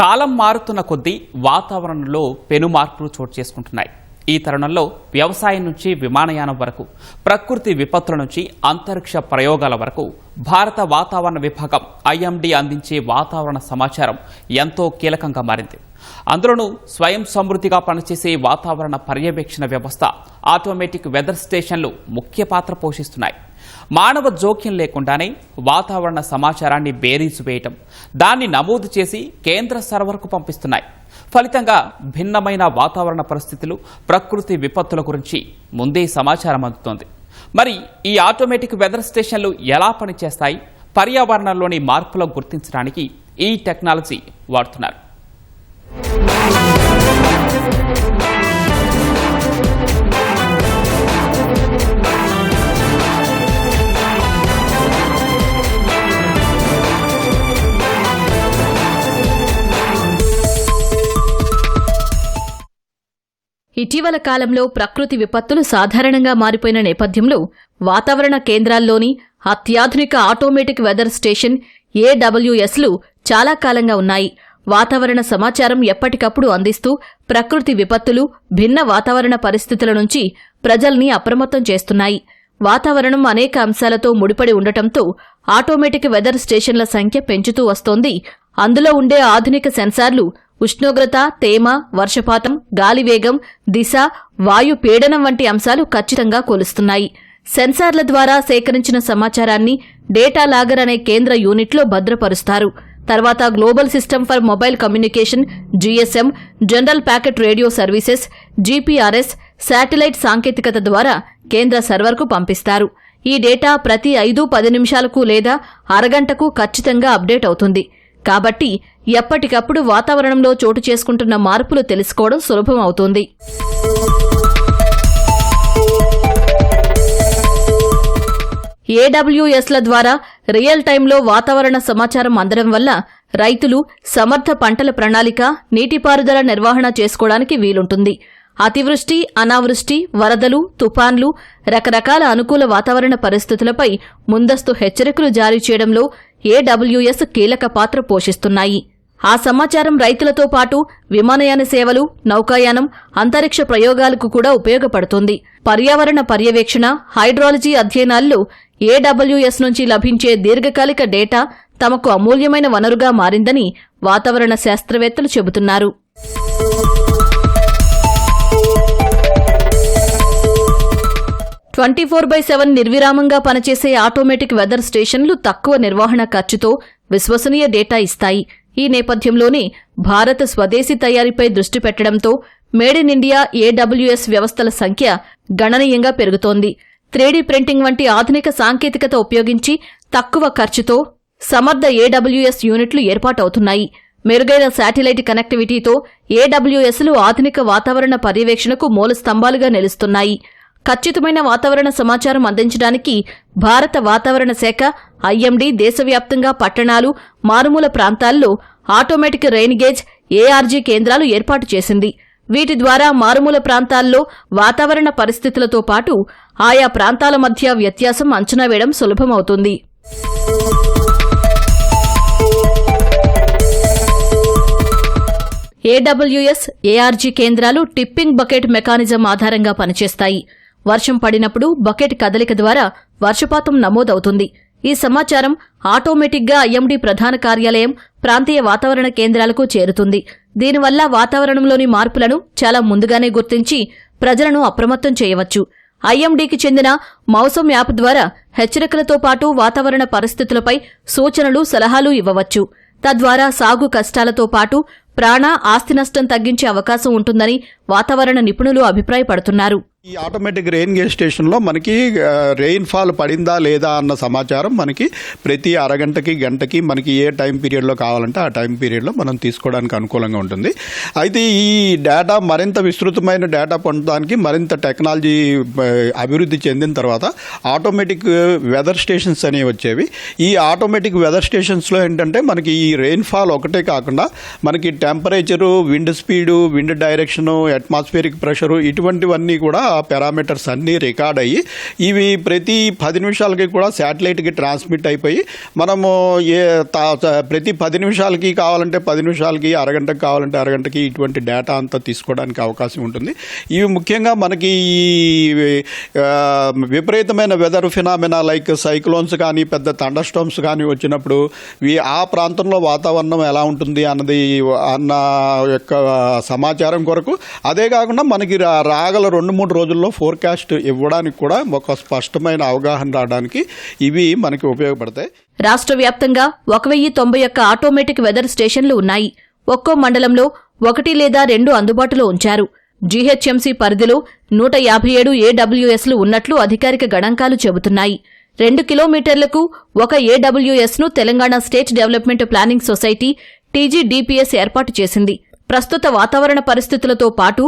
కాలం మారుతున్న కొద్దీ వాతావరణంలో పెను మార్పులు చోటు చేసుకుంటున్నాయి. ఈ తరుణంలో వ్యవసాయం నుంచి విమానయానం వరకు, ప్రకృతి విపత్తుల నుంచి అంతరిక్ష ప్రయోగాల వరకు భారత వాతావరణ విభాగం ఐఎండీ అందించే వాతావరణ సమాచారం ఎంతో కీలకంగా మారింది. అందులోనూ స్వయం సమృద్ధిగా పనిచేసే వాతావరణ పర్యవేక్షణ వ్యవస్థ, ఆటోమేటిక్ వెదర్ స్టేషన్లు ముఖ్య పాత్ర పోషిస్తున్నాయి. మానవ జోక్యం లేకుండానే వాతావరణ సమాచారాన్ని బేరీజు వేయటం, దాన్ని నమోదు చేసి కేంద్ర సర్వర్కు పంపిస్తున్నాయి. ఫలితంగా భిన్నమైన వాతావరణ పరిస్థితులు, ప్రకృతి విపత్తుల గురించి ముందే సమాచారం అందుతోంది. మరి ఈ ఆటోమేటిక్ వెదర్ స్టేషన్లు ఎలా పనిచేస్తాయి? పర్యావరణంలోని మార్పులను గుర్తించడానికి ఈ టెక్నాలజీ వాడుతున్నారు. ఇటీవల కాలంలో ప్రకృతి విపత్తులు సాధారణంగా మారిపోయిన నేపథ్యంలో వాతావరణ కేంద్రాల్లోని అత్యాధునిక ఆటోమేటిక్ వెదర్ స్టేషన్ AWSలు చాలా కాలంగా ఉన్నాయి. వాతావరణ సమాచారం ఎప్పటికప్పుడు అందిస్తూ ప్రకృతి విపత్తులు, భిన్న వాతావరణ పరిస్థితుల నుంచి ప్రజల్ని అప్రమత్తం చేస్తున్నాయి. వాతావరణం అనేక అంశాలతో ముడిపడి ఉండటంతో ఆటోమేటిక్ వెదర్ స్టేషన్ల సంఖ్య పెంచుతూ వస్తోంది. అందులో ఉండే ఆధునిక సెన్సార్లు ఉష్ణోగ్రత, తేమ, వర్షపాతం, గాలివేగం, దిశ, వాయు పీడనం వంటి అంశాలు ఖచ్చితంగా కొలుస్తున్నాయి. సెన్సార్ల ద్వారా సేకరించిన సమాచారాన్ని డేటా లాగర్ అనే కేంద్ర యూనిట్లో భద్రపరుస్తారు. తర్వాత global system for mobile communication GSM, general packet radio services GPRS, satellite సాంకేతికత ద్వారా కేంద్ర సర్వర్కు పంపిస్తారు. ఈ డేటా ప్రతి 5-10 నిమిషాలకు లేదా అరగంటకు ఖచ్చితంగా అప్డేట్ అవుతుంది. కాబట్టి ఎప్పటికప్పుడు వాతావరణంలో చోటు చేసుకుంటున్న మార్పులు తెలుసుకోవడం సులభం అవుతుంది. AWSల ద్వారా రియల్ టైంలో వాతావరణ సమాచారం అందడం వల్ల రైతులు సమర్థ పంటల ప్రణాళిక, నీటిపారుదల నిర్వహణ చేసుకోవడానికి వీలుంటుంది. అతివృష్టి, అనావృష్టి, వరదలు, తుపాన్లు, రకరకాల అనుకూల వాతావరణ పరిస్థితులపై ముందస్తు హెచ్చరికలు జారీ చేయడంలో AWS కీలక పాత్ర పోషిస్తున్నాయి. ఆ సమాచారం రైతులతో పాటు విమానయాన సేవలు, నౌకాయానం, అంతరిక్ష ప్రయోగాలకు కూడా ఉపయోగపడుతుంది. పర్యావరణ పర్యవేక్షణ, హైడ్రాలజీ అధ్యయనాల్లో AWS నుంచి లభించే దీర్ఘకాలిక డేటా తమకు అమూల్యమైన వనరుగా మారిందని వాతావరణ శాస్త్రవేత్తలు చెబుతున్నారు. నిర్విరామంగా పనిచేసే ఆటోమేటిక్ వెదర్ స్టేషన్లు తక్కువ నిర్వహణ ఖర్చుతో విశ్వసనీయ డేటా ఇస్తాయి. ఈ నేపథ్యంలోనే భారత స్వదేశీ తయారీపై దృష్టి పెట్టడంతో మేడ్ ఇన్ ఇండియా AWS వ్యవస్థల సంఖ్య గణనీయంగా పెరుగుతోంది. 3D ప్రింటింగ్ వంటి ఆధునిక సాంకేతికత ఉపయోగించి తక్కువ ఖర్చుతో సమర్థ AWS యూనిట్లు ఏర్పాటవుతున్నాయి. మెరుగైన శాటిలైట్ కనెక్టివిటీతో AWSలు ఆధునిక వాతావరణ పర్యవేక్షణకు మూల స్తంభాలుగా నిలుస్తున్నాయి. ఖచ్చితమైన వాతావరణ సమాచారం అందించడానికి భారత వాతావరణ శాఖ IMD దేశవ్యాప్తంగా పట్టణాలు, మారుమూల ప్రాంతాల్లో ఆటోమేటిక్ రెయిన్ గేజ్ ARG కేంద్రాలు ఏర్పాటు చేసింది. వీటి ద్వారా మారుమూల ప్రాంతాల్లో వాతావరణ పరిస్థితులతో పాటు ఆయా ప్రాంతాల మధ్య వ్యత్యాసం అంచనా వేయడం సులభమవుతుంది. AWS, ARG కేంద్రాలు టిప్పింగ్ బకెట్ మెకానిజం ఆధారంగా పనిచేస్తాయి. వర్షం పడినప్పుడు బకెట్ కదలిక ద్వారా వర్షపాతం నమోదవుతుంది. ఈ సమాచారం ఆటోమేటిక్గా IMD ప్రధాన కార్యాలయం, ప్రాంతీయ వాతావరణ కేంద్రాలకు చేరుతుంది. దీనివల్ల వాతావరణంలోని మార్పులను చాలా ముందుగానే గుర్తించి ప్రజలను అప్రమత్తం చేయవచ్చు. IMDకి చెందిన మౌసం యాప్ ద్వారా హెచ్చరికలతో పాటు వాతావరణ పరిస్థితులపై సూచనలు, సలహాలు ఇవ్వవచ్చు. తద్వారా సాగు కష్టాలతో పాటు ప్రాణ, ఆస్తి నష్టం తగ్గించే అవకాశం ఉంటుందని వాతావరణ నిపుణులు అభిప్రాయపడుతున్నారు. ఈ ఆటోమేటిక్ రెయిన్ గేజ్ స్టేషన్లో మనకి రెయిన్ ఫాల్ పడిందా లేదా అన్న సమాచారం మనకి ప్రతి అరగంటకి, గంటకి మనకి ఏ టైం పీరియడ్లో కావాలంటే ఆ టైం పీరియడ్లో మనం తీసుకోవడానికి అనుకూలంగా ఉంటుంది. అయితే ఈ డేటా మరింత విస్తృతమైన డేటా పొందడానికి మరింత టెక్నాలజీ అభివృద్ధి చెందిన తర్వాత ఆటోమేటిక్ వెదర్ స్టేషన్స్ అనేవి వచ్చేవి. ఈ ఆటోమేటిక్ వెదర్ స్టేషన్స్లో ఏంటంటే మనకి ఈ రెయిన్ ఫాల్ ఒకటే కాకుండా మనకి temperature, wind speed, wind direction, atmospheric pressure ఇటువంటివన్నీ కూడా ఆ పారామీటర్స్ అన్నీ రికార్డ్ అయ్యి ఇవి ప్రతి 10 నిమిషాలకి కూడా శాటిలైట్కి ట్రాన్స్మిట్ అయిపోయి మనము ప్రతి 10 నిమిషాలకి కావాలంటే 10 నిమిషాలకి, అరగంటకి కావాలంటే అరగంటకి ఇటువంటి డేటా అంతా తీసుకోవడానికి అవకాశం ఉంటుంది. ఇవి ముఖ్యంగా మనకి ఈ విపరీతమైన వెదర్ ఫినామినా లైక్ సైక్లోన్స్ కానీ పెద్ద థండర్ స్టార్మ్స్ కానీ వచ్చినప్పుడు ఆ ప్రాంతంలో వాతావరణం ఎలా ఉంటుంది అన్న యొక్క సమాచారం కొరకు, అదే కాకుండా మనకి రాగల 2-3 రోజుల్లో ఫోర్కాస్ట్ ఇవ్వడానికి కూడా ఒక స్పష్టమైన అవగాహన రావడానికి ఇవి మనకి ఉపయోగపడతాయి. రాష్ట్ర వ్యాప్తంగా 1091 ఆటోమేటిక్ వెదర్ స్టేషన్లు ఉన్నాయి. ఒక్కో మండలంలో 1 లేదా 2 అందుబాటులో ఉంచారు. జీహెచ్ఎంసీ పరిధిలో 157 ఏడబ్ల్యూఎస్లు ఉన్నట్లు అధికారిక గణాంకాలు చెబుతున్నాయి. 2 కిలోమీటర్లకు ఒక ఏడబ్ల్యూఎస్ను Telangana state development planning society TGDPS ఏర్పాటు చేసింది. ప్రస్తుత వాతావరణ పరిస్థితులతో పాటు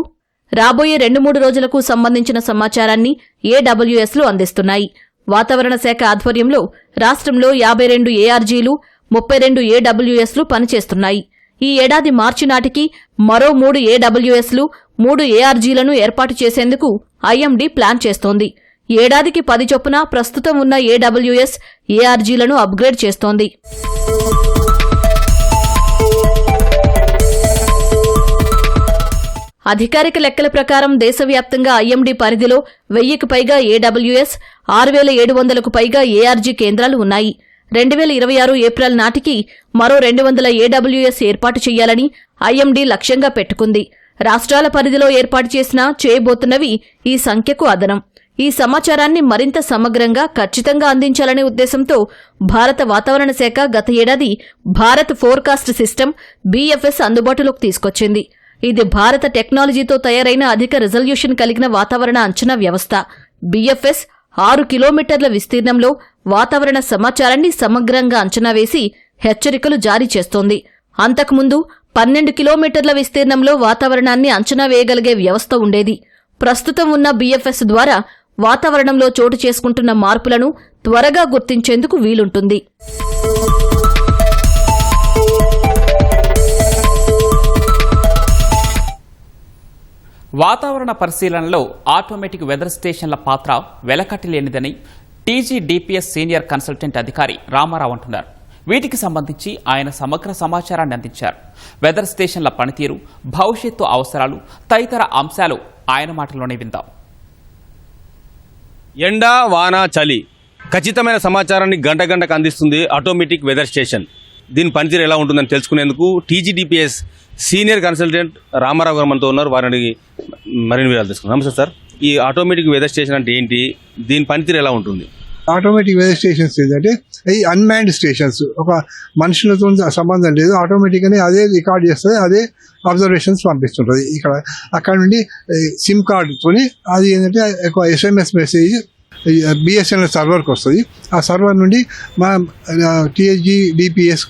రాబోయే 2-3 రోజులకు సంబంధించిన సమాచారాన్ని ఏడబ్ల్యూఎస్లు అందిస్తున్నాయి. వాతావరణ శాఖ ఆధ్వర్యంలో రాష్ట్రంలో 52 ఏఆర్జీలు, 32 ఏడబ్ల్యూఎస్లు పనిచేస్తున్నాయి. ఈ ఏడాది మార్చి నాటికి మరో 3 ఏడబ్ల్యూఎస్లు, 3 ఏఆర్జీలను ఏర్పాటు చేసేందుకు ఐఎండీ ప్లాన్ చేస్తోంది. ఏడాదికి 10 చొప్పున ప్రస్తుతం ఉన్న ఏడబ్ల్యూఎస్, ఏఆర్జీలను అప్గ్రేడ్ చేస్తోంది. అధికారిక లెక్కల ప్రకారం దేశవ్యాప్తంగా ఐఎండీ పరిధిలో 1000కు పైగా ఏడబ్ల్యూఎస్, 6700కు పైగా ఏఆర్జీ కేంద్రాలు ఉన్నాయి. 2026 ఏప్రిల్ నాటికి మరో 200 ఏడబ్ల్యూఎస్ ఏర్పాటు చేయాలని ఐఎండీ లక్ష్యంగా పెట్టుకుంది. రాష్ట్రాల పరిధిలో ఏర్పాటు చేసినా చేయబోతున్నవి ఈ సంఖ్యకు అదనం. ఈ సమాచారాన్ని మరింత సమగ్రంగా, ఖచ్చితంగా అందించాలనే ఉద్దేశంతో భారత వాతావరణ శాఖ గత ఏడాది భారత్ ఫోర్కాస్ట్ సిస్టమ్ BFS అందుబాటులోకి తీసుకొచ్చింది. ఇది భారత టెక్నాలజీతో తయారైన అధిక రిజల్యూషన్ కలిగిన వాతావరణ అంచనా వ్యవస్థ. BFS 6 కిలోమీటర్ల విస్తీర్ణంలో వాతావరణ సమాచారాన్ని సమగ్రంగా అంచనా వేసి హెచ్చరికలు జారీ చేస్తోంది. అంతకుముందు 12 కిలోమీటర్ల విస్తీర్ణంలో వాతావరణాన్ని అంచనా వేయగలిగే వ్యవస్థ ఉండేది. ప్రస్తుతం ఉన్న BFS ద్వారా వాతావరణంలో చోటు చేసుకుంటున్న మార్పులను త్వరగా గుర్తించేందుకు వీలుంటుంది. వాతావరణ పరిశీలనలో ఆటోమేటిక్ వెదర్ స్టేషన్ల పాత్ర వెలకట్టలేనిదని టీజీడీపీఎస్ సీనియర్ కన్సల్టెంట్ అధికారి రామారావు అంటున్నారు. వీటికి సంబంధించి ఆయన సమగ్ర సమాచారాన్ని అందించారు. వెదర్ స్టేషన్ల పనితీరు, భవిష్యత్తు అవసరాలు తదితర అంశాలు ఆయన మాటల్లోనే విందాం. ఎండ, వాన, చలి ఖచ్చితమైన సమాచారాన్ని గంటకు అందిస్తుంది ఆటోమేటిక్ వెదర్ స్టేషన్. దీని పనితీరు ఎలా ఉంటుందని తెలుసుకునేందుకు టీజీడీపీఎస్ సీనియర్ కన్సల్టెంట్ రామారావు గారు మనతో ఉన్నారు. వారిని మరిన్ని వివరాలు తెలుసుకుందాం. నమస్తే సార్, ఈ ఆటోమేటిక్ వెదర్ స్టేషన్ అంటే ఏంటి, దీని పనితీరు ఎలా ఉంటుంది? ఆటోమేటిక్ వెదర్ స్టేషన్స్ ఏంటంటే ఈ అన్మాన్డ్ స్టేషన్స్, ఒక మనుషులతో సంబంధం లేదు, ఆటోమేటిక్గానే అదే రికార్డ్ చేస్తుంది, అదే అబ్జర్వేషన్స్ పంపిస్తుంటుంది. అక్కడ నుండి సిమ్ కార్డుతోని అది ఏంటంటే ఒక SMS మెసేజ్ BSNL సర్వర్కి వస్తుంది. ఆ సర్వర్ నుండి మా TGDPS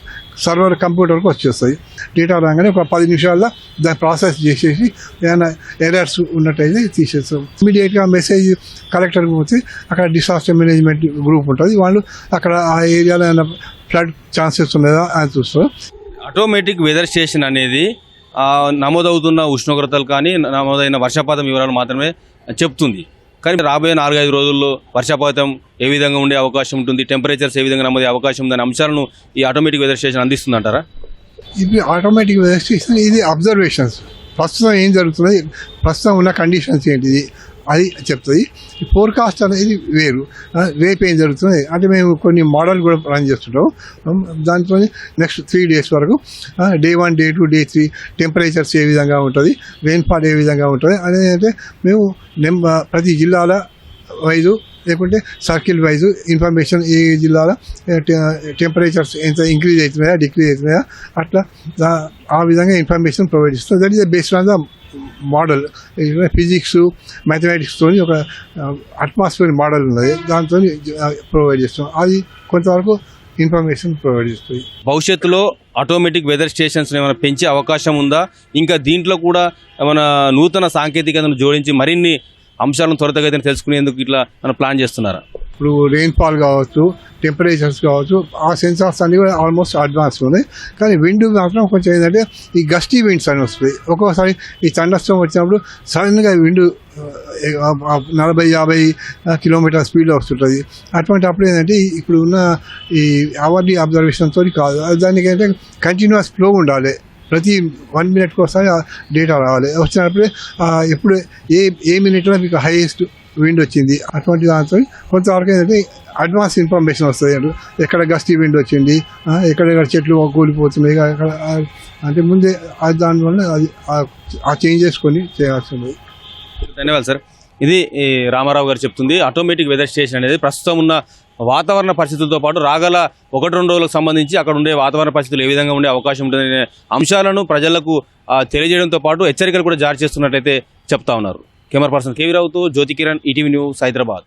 సర్వర్ కంప్యూటర్కి వచ్చేస్తుంది. డేటా రాగానే ఒక 10 నిమిషాల్లో దాన్ని ప్రాసెస్ చేసేసి ఏమైనా ఎర్రర్స్ ఉన్నట్టయితే తీసేస్తాం. ఇమీడియట్గా మెసేజ్ కలెక్టర్కి పోతే అక్కడ డిసాస్టర్ మేనేజ్మెంట్ గ్రూప్ ఉంటుంది, వాళ్ళు అక్కడ ఆ ఏరియాలో ఏమైనా ఫ్లడ్ ఛాన్సెస్ ఉన్నదా అని చూస్తారు. ఆటోమేటిక్ వెదర్ స్టేషన్ అనేది నమోదవుతున్న ఉష్ణోగ్రతలు కానీ నమోదైన వర్షపాతం వివరాలు మాత్రమే చెప్తుంది. కానీ రాబోయే 4-5 రోజుల్లో వర్షపాతం ఏ విధంగా ఉండే అవకాశం ఉంటుంది, టెంపరేచర్స్ ఏ విధంగా నమోదే అవకాశం ఉందనే అంశాలను ఈ ఆటోమేటిక్ వెదర్ స్టేషన్ అందిస్తుందంటారా? ఇది ఆటోమేటిక్ వెదర్ స్టేషన్, ఇది అబ్జర్వేషన్స్, ప్రస్తుతం ఏం జరుగుతుంది, ప్రస్తుతం ఉన్న కండిషన్స్ ఏంటిది అది చెప్తుంది. ఈ ఫోర్కాస్ట్ అనేది వేరు, రేపు ఏం జరుగుతుంది అంటే మేము కొన్ని మోడల్ కూడా రన్ చేస్తుంటాం. దాంతో నెక్స్ట్ 3 days వరకు Day 1, Day 2, Day 3 టెంపరేచర్స్ ఏ విధంగా ఉంటుంది, రెయిన్ఫాల్ ఏ విధంగా ఉంటుంది అనేది అంటే మేము ప్రతి జిల్లాల వైజు లేకుంటే సర్కిల్ వైజు ఇన్ఫర్మేషన్ ఏ జిల్లాలో టెంపరేచర్స్ ఎంత ఇంక్రీజ్ అవుతున్నాయా డిక్రీజ్ అవుతున్నాయా అట్లా ఆ విధంగా ఇన్ఫర్మేషన్ ప్రొవైడ్ చేస్తాం. That is based on the model. Physics, మ్యాథమెటిక్స్తో ఒక అట్మాస్ఫియర్ మోడల్ ఉన్నది, దాంతో ప్రొవైడ్ చేస్తాం. అది కొంతవరకు ఇన్ఫర్మేషన్ ప్రొవైడ్ చేస్తుంది. భవిష్యత్తులో ఆటోమేటిక్ వెదర్ స్టేషన్స్ ఏమైనా పెంచే అవకాశం ఉందా? ఇంకా దీంట్లో కూడా ఏమైనా నూతన సాంకేతికతను జోడించి మరిన్ని అంశాలను త్వరితగతిన తెలుసుకునేందుకు ఇట్లా మనం ప్లాన్ చేస్తున్నారా? ఇప్పుడు రెయిన్ఫాల్ కావచ్చు, టెంపరేచర్స్ కావచ్చు, ఆ సెన్సార్స్ అన్ని కూడా ఆల్మోస్ట్ అడ్వాన్స్ ఉన్నాయి. కానీ విండ్ మాత్రం కొంచెం ఏంటంటే ఈ గస్టీ విండ్స్ అని వస్తాయి. ఒక్కొక్కసారి ఈ థండర్స్టార్మ్ వచ్చినప్పుడు సడన్గా విండ్ 40-50 కిలోమీటర్ స్పీడ్లో వస్తుంటుంది. అటువంటి అప్పుడు ఏంటంటే ఇప్పుడు ఉన్న ఈ అవర్లీ అబ్జర్వేషన్తో కాదు, దానికి ఏంటంటే కంటిన్యూస్ ఫ్లో ఉండాలి. ప్రతి 1 మినిట్కి ఒకసారి డేటా రావాలి. వచ్చినప్పుడు ఎప్పుడు ఏ మినిట్లో మీకు హైయెస్ట్ విండ్ వచ్చింది అటువంటి దాంతో కొంతవరకు ఏంటంటే అడ్వాన్స్ ఇన్ఫర్మేషన్ వస్తుంది. ఎక్కడ గస్టీ విండ్ వచ్చింది, ఎక్కడెక్కడ చెట్లు కూలిపోతున్నాయి, అక్కడ అంటే ముందే దానివల్ల అది ఆ చేంజెస్ కొన్ని చేయాల్సి ఉంది. ధన్యవాదాలు సార్. ఇది ఈ రామారావు గారు చెప్తుంది. ఆటోమేటిక్ వెదర్ స్టేషన్ అనేది ప్రస్తుతం ఉన్న వాతావరణ పరిస్థితులతో పాటు రాగల 1-2 రోజులకు సంబంధించి అక్కడ ఉండే వాతావరణ పరిస్థితులు ఏ విధంగా ఉండే అవకాశం ఉంటుందనే అంశాలను ప్రజలకు తెలియజేయడంతో పాటు హెచ్చరికలు కూడా జారీ చేస్తున్నట్లయితే చెప్తా ఉన్నారు. కెమెరా పర్సన్ కేవీ రావుతో జ్యోతి కిరణ్, ఈటీవీ న్యూస్, హైదరాబాద్.